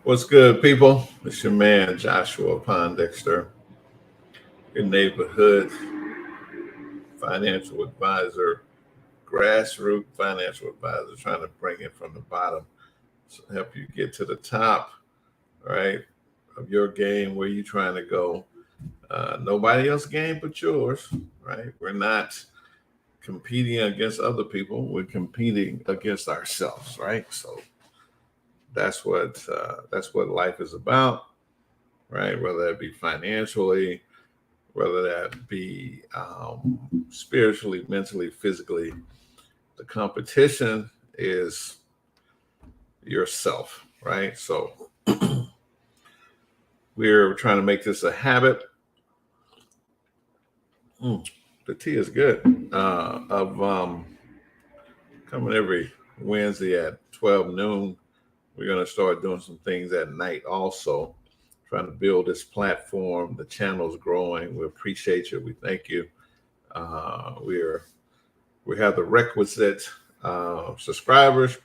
What's good, people? It's your man, Joshua Pondexter, your neighborhood financial advisor, grassroots financial advisor, trying to bring it from the bottom to help you get to the top, right, of your game, where you're trying to go. Nobody else's game but yours, right? We're not competing against other people. We're competing against ourselves, right? So that's what life is about, right? Whether that be financially, whether that be spiritually, mentally, physically. The competition is yourself, right? So we're trying to make this a habit. Mm, the tea is good. Of coming every Wednesday at 12 noon. We're going to start doing some things at night also, trying to build this platform. The channel's growing. We appreciate you. We thank you. We're We have the requisite subscribers.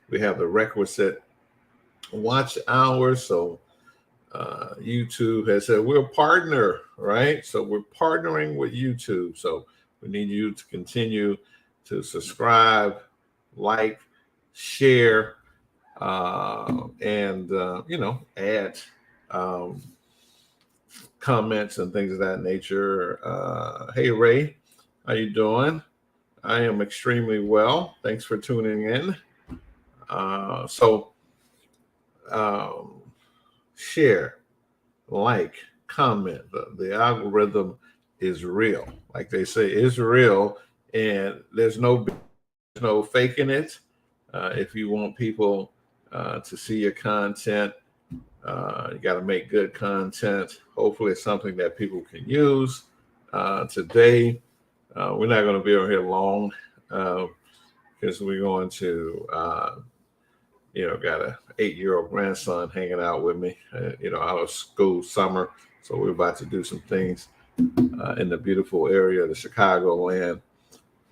We have the requisite watch hours. So YouTube has said we're a partner, right? So we're partnering with YouTube. So we need you to continue to subscribe, like, share, and add um, comments and things of that nature. Hey Ray, how you doing? I am extremely well. Thanks for tuning in. So um, share, like, comment. The algorithm is real. Like they say, it's real, and there's no faking it. If you want people to see your content, you got to make good content. Hopefully, it's something that people can use. Today, we're not going to be over here long because we're going to, got a 8-year-old grandson hanging out with me, out of school summer. So we're about to do some things in the beautiful area of the Chicagoland.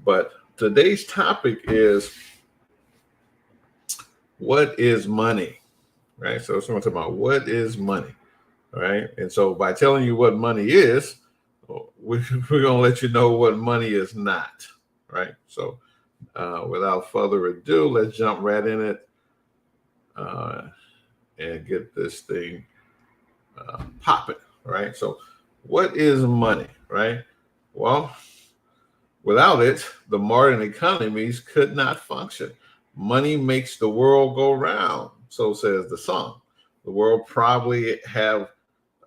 But today's topic is, what is money? Right? So someone talking about what is money, right? And so by telling you what money is, we're going to let you know what money is not, right? So without further ado, let's jump right in it uh, and get this thing popping, right? So what is money, right? Well, without it, the modern economies could not function. Money makes the world go round, so says the song. The world probably have,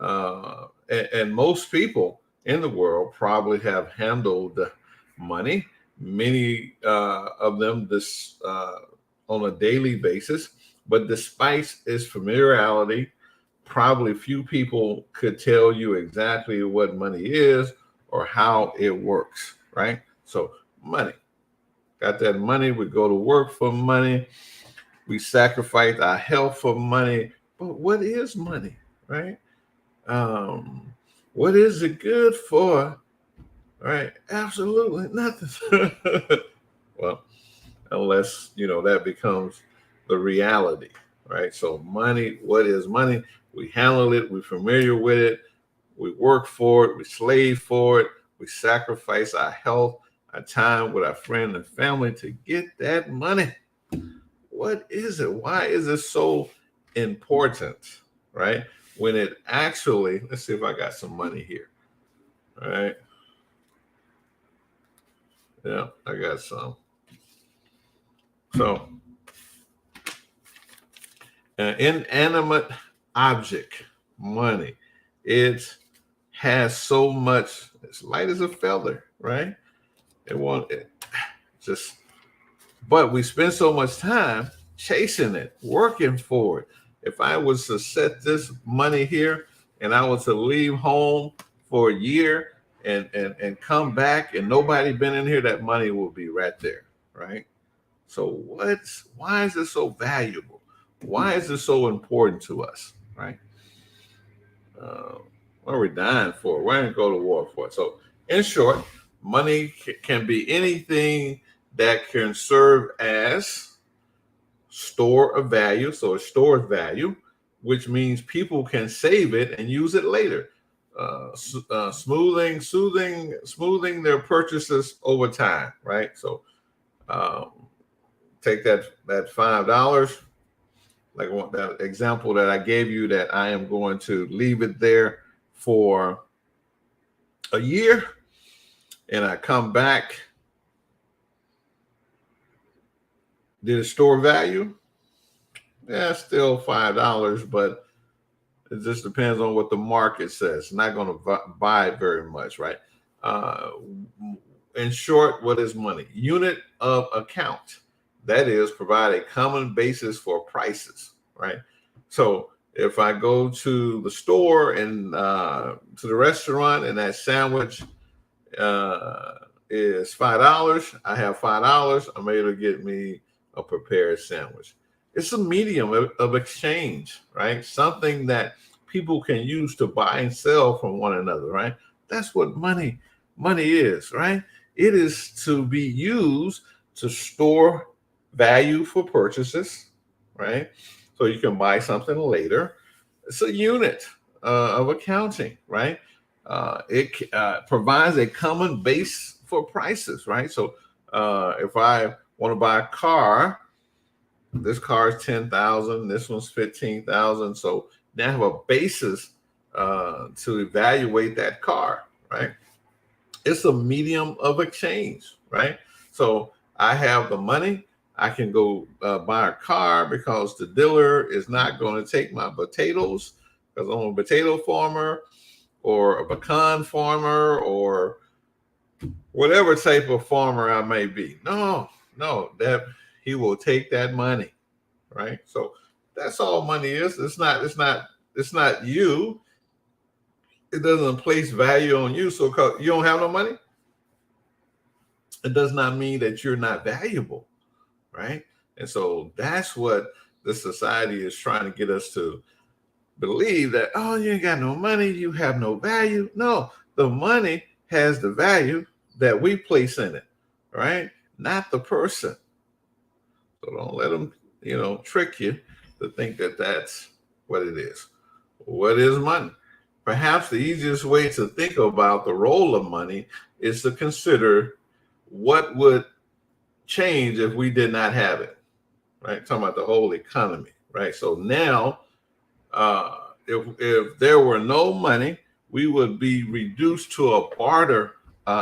and most people in the world probably have handled money. Many of them this on a daily basis, but despite its familiarity, probably few people could tell you exactly what money is or how it works, right? So money, got that money. We go to work for money. We sacrifice our health for money. But what is money, right? Um, what is it good for? Right? Absolutely nothing. Well, unless that becomes the reality, right? So money, what is money? We handle it. We're familiar with it. We work for it. We slave for it. We sacrifice our health, our time with our friend and family to get that money. What is it? Why is it so important, right? When it actually, let's see if I got some money here. All right. Yeah, I got some. So, an inanimate object, money, it has so much, it's light as a feather, right? It won't it just, but we spend so much time chasing it, working for it. If I was to set this money here and I was to leave home for a year and come back and nobody been in here, that money will be right there, right? So why is it so valuable? Why is it so important to us, right? Uh, what are we dying for? Why didn't go to war for it? So, in short, money can be anything that can serve as store of value. So it stores value, which means people can save it and use it later. Smoothing their purchases over time, right? So take that $5, like that example that I gave you, that I am going to leave it there for a year, and I come back, did it store value? Yeah, still $5, but it just depends on what the market says. Not going to buy it very much, right? In short, what is money? Unit of account. That is, provide a common basis for prices, right? So if I go to the store and to the restaurant, and that sandwich is $5, I have $5. I'm able to get me a prepared sandwich. It's a medium of exchange, right? Something that people can use to buy and sell from one another, right? That's what money is, right? It is to be used to store value for purchases, right? So you can buy something later. It's a unit of accounting, right? It provides a common base for prices, right? So if I want to buy a car, this car is $10,000, this one's $15,000. So now I have a basis to evaluate that car, right? It's a medium of exchange, right? So I have the money. I can go buy a car because the dealer is not going to take my potatoes because I'm a potato farmer or a pecan farmer or whatever type of farmer I may be. No, that he will take that money, right? So that's all money is. It's not you. It doesn't place value on you. So because you don't have no money, it does not mean that you're not valuable, right? And so that's what the society is trying to get us to believe, that, oh, you ain't got no money, you have no value. No, the money has the value that we place in it, right? Not the person. So don't let them, trick you to think that that's what it is. What is money? Perhaps the easiest way to think about the role of money is to consider what would change if we did not have it, right? Talking about the whole economy, right? So now, if there were no money, we would be reduced to a barter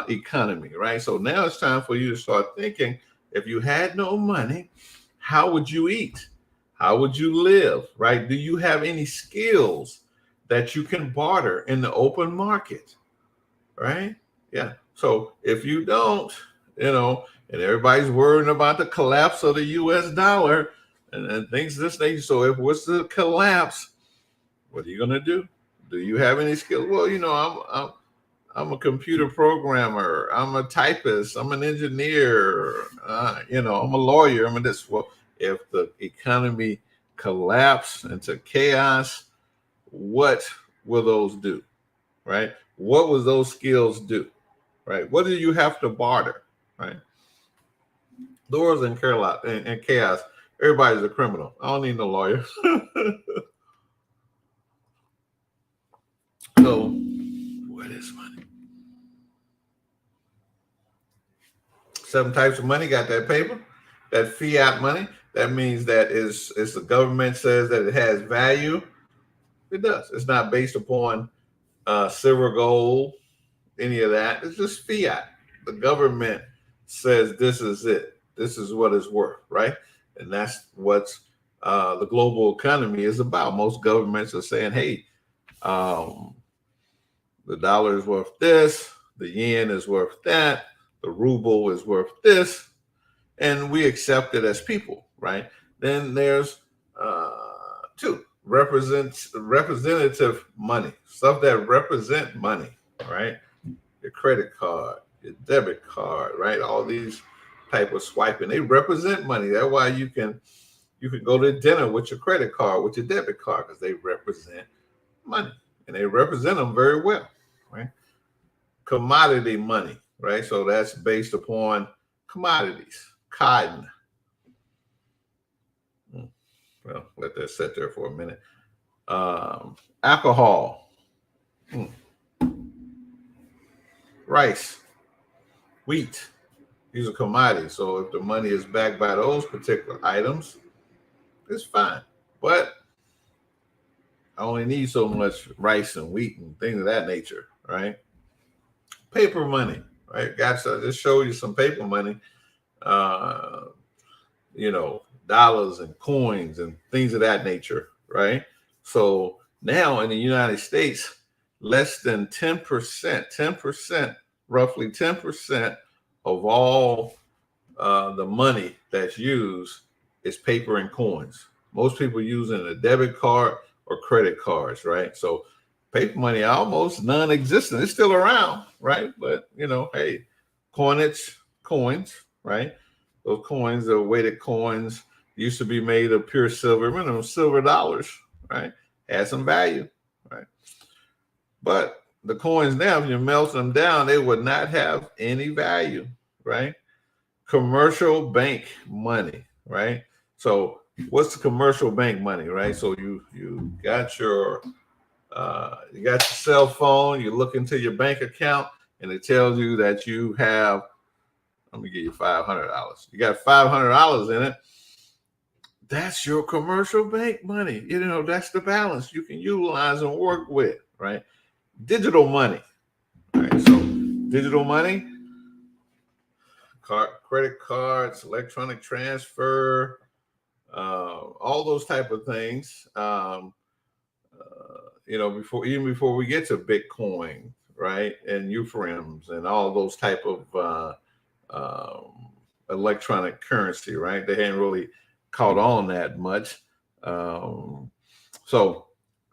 economy, right? So now it's time for you to start thinking, if you had no money, how would you eat? How would you live, right? Do you have any skills that you can barter in the open market, right? Yeah. So if you don't, and everybody's worrying about the collapse of the U.S. dollar and things of this nature. So if what's the collapse, what are you going to do? Do you have any skills? Well, I'm a computer programmer. I'm a typist. I'm an engineer. I'm a lawyer. I'm a this. Well, if the economy collapse into chaos, what will those do, right? What will those skills do, right? What do you have to barter, right? Doors and chaos. Everybody's a criminal. I don't need no lawyer. So, what is money? 7 types of money. Got that paper? That fiat money. That means that is the government says that it has value. It does. It's not based upon silver, gold, any of that. It's just fiat. The government says this is it. This is what it's worth, right? And that's what the global economy is about. Most governments are saying, hey, the dollar is worth this, the yen is worth that, the ruble is worth this, and we accept it as people, right? Then there's 2, representative money, stuff that represent money, right? Your credit card, your debit card, right? All these type of swiping, they represent money. That's why you can go to dinner with your credit card, with your debit card, because they represent money, and they represent them very well, right? Commodity money, right? So that's based upon commodities, cotton. Well, let that sit there for a minute. Alcohol, rice, wheat. These are commodities. So if the money is backed by those particular items, it's fine. But I only need so much rice and wheat and things of that nature, right? Paper money, right? Got to just show you some paper money, uh, dollars and coins and things of that nature, right? So now in the United States, less than 10%, roughly 10% of all the money that's used is paper and coins. Most people using a debit card or credit cards, right? So paper money almost non-existent. It's still around, right? But hey, coins, right? Those coins are weighted coins. Used to be made of pure silver. Remember them silver dollars, right? Had some value, right? But the coins now, if you melt them down, they would not have any value, right? Commercial bank money, right? So what's the commercial bank money, right? So you got your cell phone, you look into your bank account, and it tells you that you have, let me give you $500. You got $500 in it. That's your commercial bank money. That's the balance you can utilize and work with, right? Digital money, right? So digital money, credit cards, electronic transfer, all those type of things. Before we get to Bitcoin, right, and Euphraims and all those type of electronic currency, right? They hadn't really caught on that much. So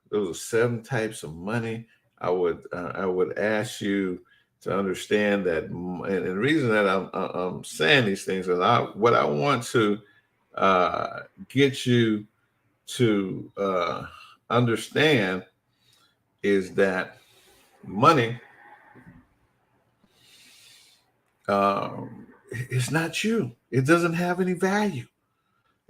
those are 7 types of money. I would ask you to understand that, and the reason that I'm saying these things is what I want to get you to understand is that money is not you. It doesn't have any value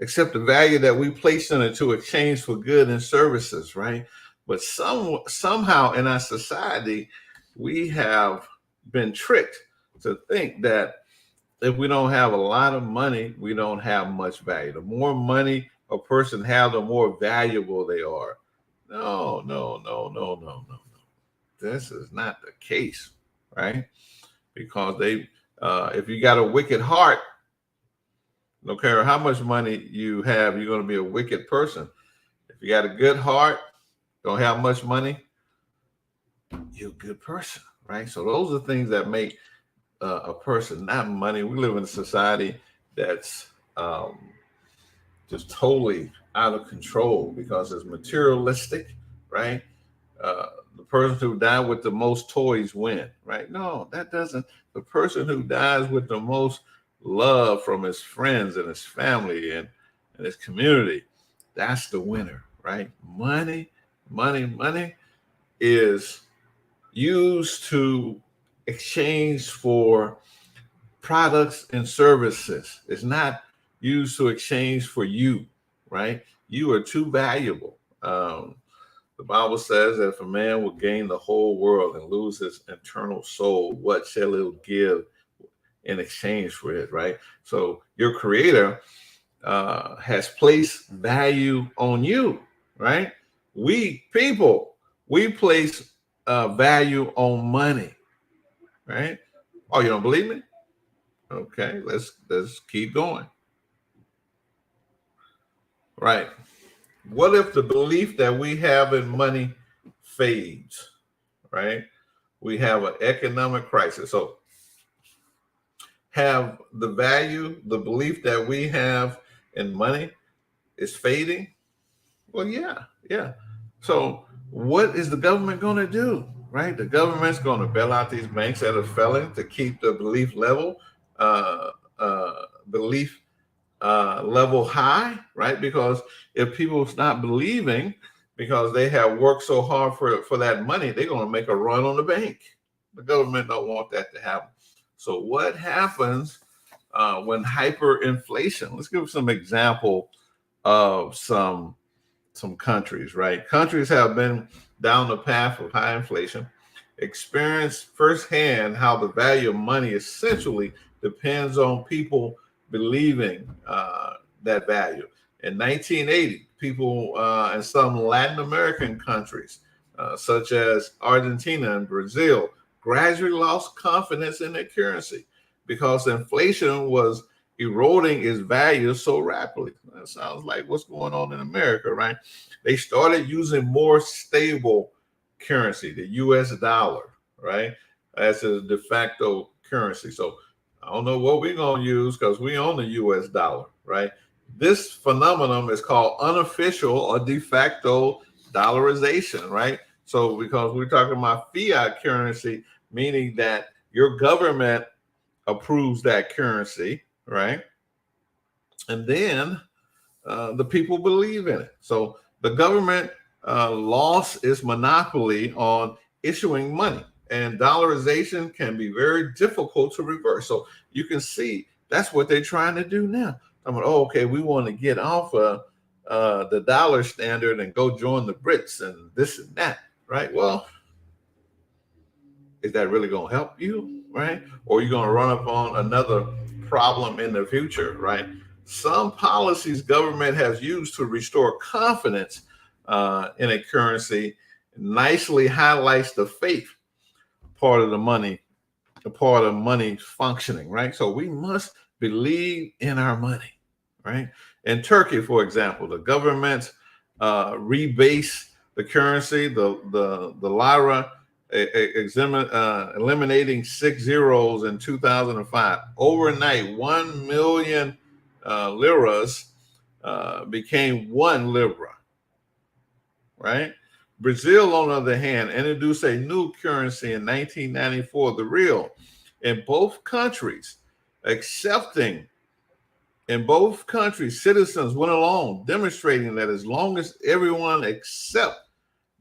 except the value that we place in it to exchange for goods and services, right? But somehow in our society, we have been tricked to think that if we don't have a lot of money, we don't have much value. The more money a person has, the more valuable they are. No. This is not the case, right? Because if you got a wicked heart, no care how much money you have, you're going to be a wicked person. If you got a good heart, don't have much money, you're a good person, right? So those are things that make a person, not money. We live in a society that's just totally out of control because it's materialistic, right? The person who died with the most toys win, right? No, that doesn't. The person who dies with the most love from his friends and his family and his community, that's the winner, right? Money is used to exchange for products and services. It's not used to exchange for you, right? You are too valuable. The Bible says that if a man will gain the whole world and lose his internal soul, what shall he give in exchange for it, right? So your creator has placed value on you, right? We people, we place value on money, right? Oh, you don't believe me? Okay, let's keep going. Right. What if the belief that we have in money fades, right? We have an economic crisis. So have the belief that we have in money is fading? Well, yeah. So what is the government going to do, right? The government's going to bail out these banks that are failing to keep the belief level level high, right? Because if people stop believing because they have worked so hard for that money, they're going to make a run on the bank. The government don't want that to happen. So what happens when hyperinflation? Let's give some example of some some countries, right? Countries have been down the path of high inflation, experienced firsthand how the value of money essentially depends on people believing that value. In 1980, people in some Latin American countries, such as Argentina and Brazil, gradually lost confidence in their currency because inflation was eroding its value so rapidly. That sounds like what's going on in America, right? They started using more stable currency, the US dollar, right? As a de facto currency. So I don't know what we're going to use because we own the US dollar, right? This phenomenon is called unofficial or de facto dollarization, right? So because we're talking about fiat currency, meaning that your government approves that currency, right? And then the people believe in it. So the government lost its monopoly on issuing money, and dollarization can be very difficult to reverse. So you can see that's what they're trying to do now. I'm like, oh, okay, we want to get off the dollar standard and go join the Brits and this and that, right? Well, is that really going to help you, right? Or are you going to run up on another problem in the future, right? Some policies government has used to restore confidence in a currency nicely highlights the faith part of the money, the part of money functioning, right? So we must believe in our money, right? In Turkey, for example, the government rebase the currency, the lira, eliminating 6 zeros in 2005. Overnight, 1 million liras became 1 libra, right? Brazil, on the other hand, introduced a new currency in 1994, the real. In both countries, citizens went along, demonstrating that as long as everyone accepts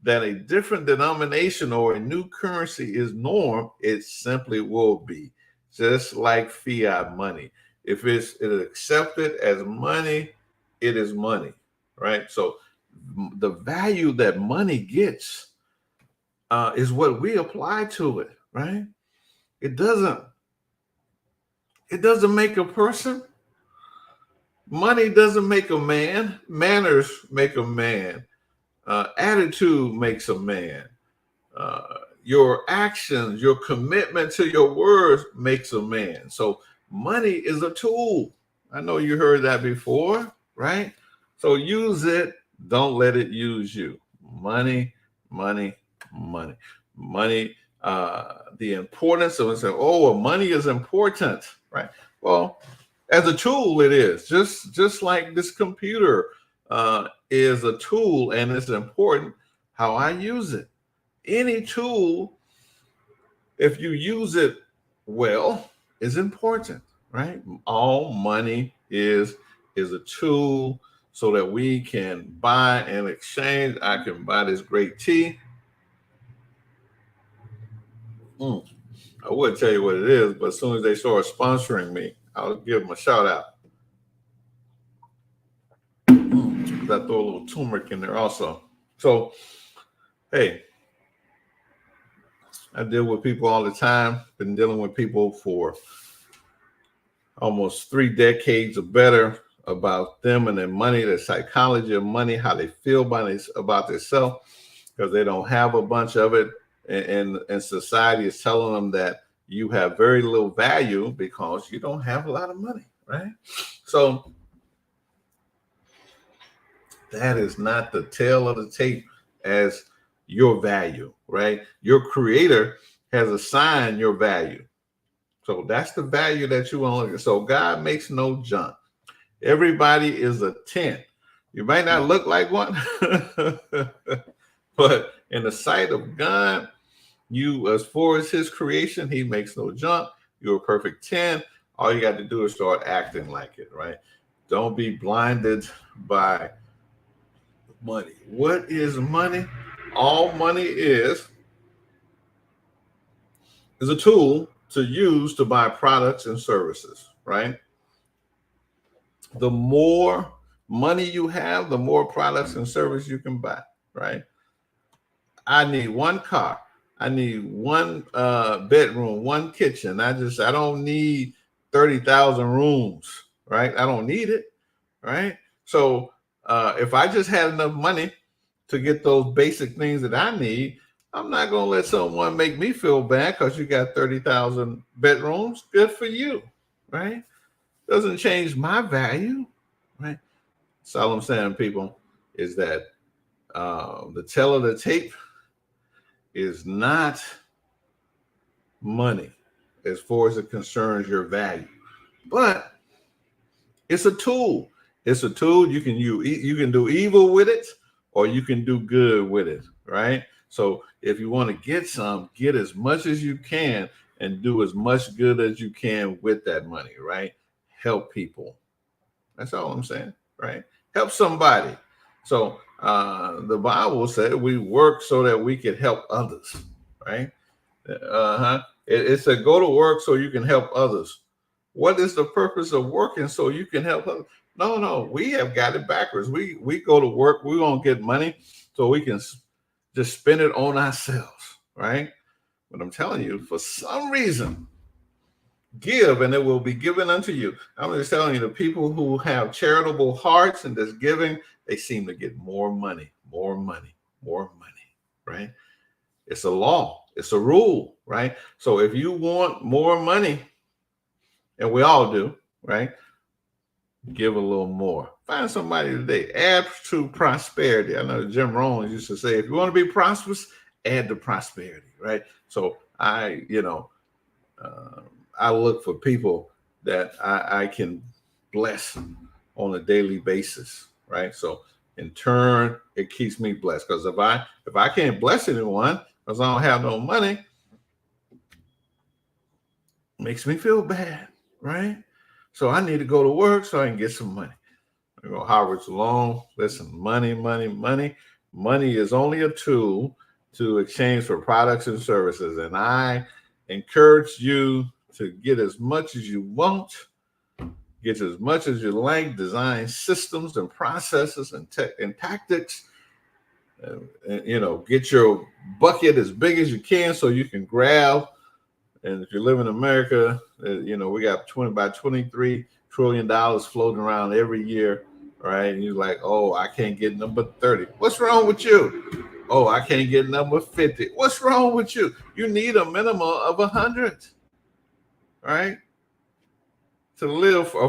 that a different denomination or a new currency is norm, it simply will be. Just like fiat money. If it's accepted as money, it is money, right? So the value that money gets is what we apply to it, right? It doesn't make a person. Money doesn't make a man. Manners make a man. Attitude makes a man. Your actions, your commitment to your words makes a man. So money is a tool. I know you heard that before, right? So use it. Don't let it use you. Money, money, money, money. The importance of it. Say, oh, well, money is important, right? Well, as a tool, it is just like this computer is a tool, and it's important how I use it. Any tool, if you use it well, is important, right? All money is a tool so that we can buy and exchange. I can buy this great tea. I wouldn't tell you what it is, but as soon as they start sponsoring me, I'll give them a shout out. I throw a little turmeric in there also. So, hey, I deal with people all the time. Been dealing with people for almost 3 decades or better about them and their money, their psychology of money, how they feel about themselves, because they don't have a bunch of it. And society is telling them that you have very little value because you don't have a lot of money, right? So that is not the tail of the tape as your value, right? Your creator has assigned your value. So that's the value that you want to look at. So God makes no junk. Everybody is a 10. You might not look like one, but in the sight of God, you, as far as his creation, he makes no junk. You're a perfect 10. All you got to do is start acting like it, right? Don't be blinded by money. What is money? All money is a tool to use to buy products and services, right? The more money you have, the more products and service you can buy, right? I need one car. I need one bedroom, one kitchen. I don't need 30,000 rooms, right? I don't need it, right? So if I just had enough money to get those basic things that I need, I'm not going to let someone make me feel bad because you got 30,000 bedrooms. Good for you, right? Doesn't change my value, right? So all I'm saying, people, is that the tell of the tape is not money as far as it concerns your value, but it's a tool. It's a tool. You can do evil with it, or you can do good with it, right? So if you want to get as much as you can and do as much good as you can with that money, right? Help people. That's all I'm saying, right? Help somebody. So the Bible said we work so that we can help others, right? It said go to work so you can help others. What is the purpose of working so you can help others? No, we have got it backwards. We go to work, we're gonna get money so we can just spend it on ourselves, right? But I'm telling you, for some reason, give and it will be given unto you. I'm just telling you, the people who have charitable hearts and that's giving, they seem to get more money, right? It's a law, it's a rule, right? So if you want more money, and we all do, right? Give a little more. Find somebody today. Add to prosperity. I know Jim Rohn used to say, if you want to be prosperous, add to prosperity, right? So I look for people that I can bless on a daily basis, right? So in turn, it keeps me blessed. Because if I can't bless anyone because I don't have no money, it makes me feel bad, right? So I need to go to work so I can get some money. You know, Howard Salone, listen, money is only a tool to exchange for products and services. And I encourage you to get as much as you want, get as much as you like, design systems and processes and tactics. Get your bucket as big as you can so you can grab. And if you live in America, we got about $23 trillion floating around every year, right? And you're like, oh, I can't get number 30. What's wrong with you? Oh, I can't get number 50. What's wrong with you? You need a minimum of 100, right? To live a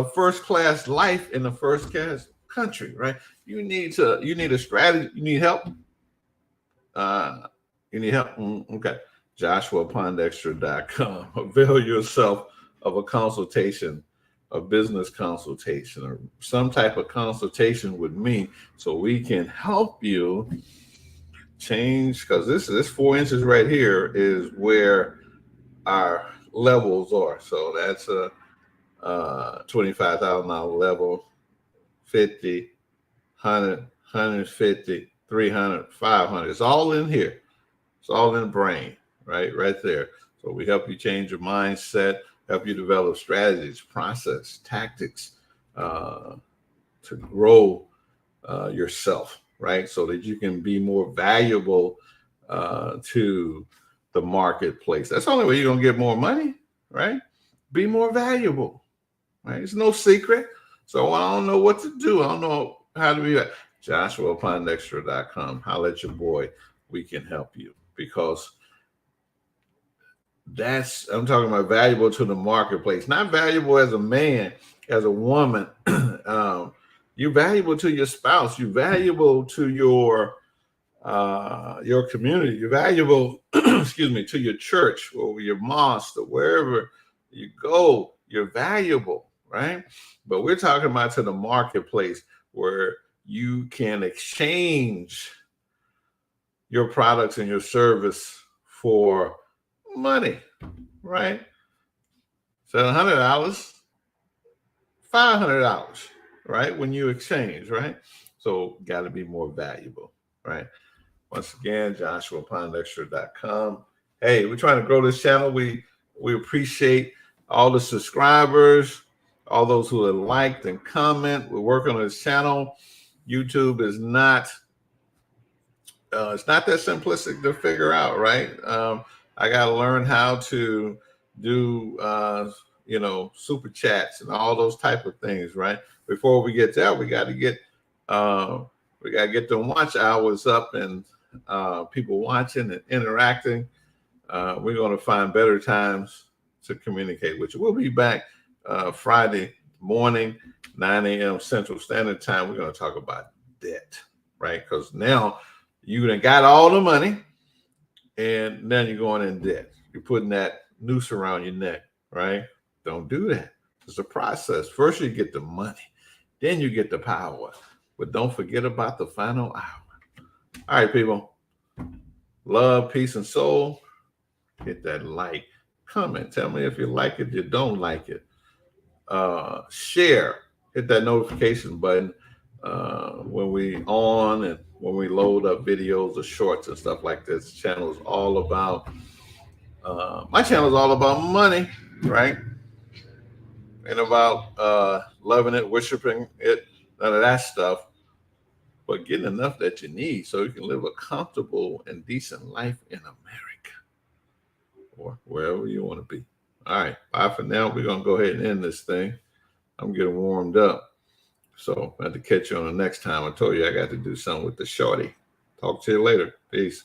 first class life in a first class country, right? You need a strategy. You need help. Okay. JoshuaPondexter.com. Avail yourself of a consultation, a business consultation, or some type of consultation with me so we can help you change, because this 4 inches right here is where our levels are. So that's a $25,000 level, 50, 100, 150, 300, 500. It's all in here. It's all in the brain, right there. So we help you change your mindset, help you develop strategies, process, tactics to grow yourself, right? So that you can be more valuable to the marketplace. That's the only way you're going to get more money, right? Be more valuable, right? It's no secret. So I don't know what to do. I don't know how to be that. JoshuaPondexter.com. Holla at your boy. We can help you, because I'm talking about valuable to the marketplace, not valuable as a man, as a woman. You're valuable to your spouse. You're valuable to your community. You're valuable, to your church or your mosque or wherever you go. You're valuable, right? But we're talking about to the marketplace where you can exchange your products and your service for money, right? So $100, $500, right? When you exchange, right? So got to be more valuable, right? Once again, JoshuaPondexter.com. Hey, we're trying to grow this channel. We appreciate all the subscribers, all those who have liked and comment. We're working on this channel. YouTube is not it's not that simplistic to figure out, right? I got to learn how to do super chats and all those type of things, right? Before we get there, we got to get the watch hours up and people watching and interacting. We're going to find better times to communicate with you. We'll be back Friday morning, 9 a.m. Central Standard Time. We're going to talk about debt, right? Because now you done got all the money and then you're going in debt. You're putting that noose around your neck, right? Don't do that. It's a process. First, you get the money, then you get the power. But don't forget about the final hour. All right, people. Love, peace, and soul. Hit that like, comment. Tell me if you like it, you don't like it. Share. Hit that notification button when we on and when we load up videos or shorts and stuff like this. Channel is all about my channel is all about money, right? And about loving it, worshiping it, none of that stuff, but getting enough that you need so you can live a comfortable and decent life in America or wherever you want to be. All right, bye for now. We're going to go ahead and end this thing. I'm getting warmed up. So I have to catch you on the next time. I told you I got to do something with the shorty. Talk to you later. Peace.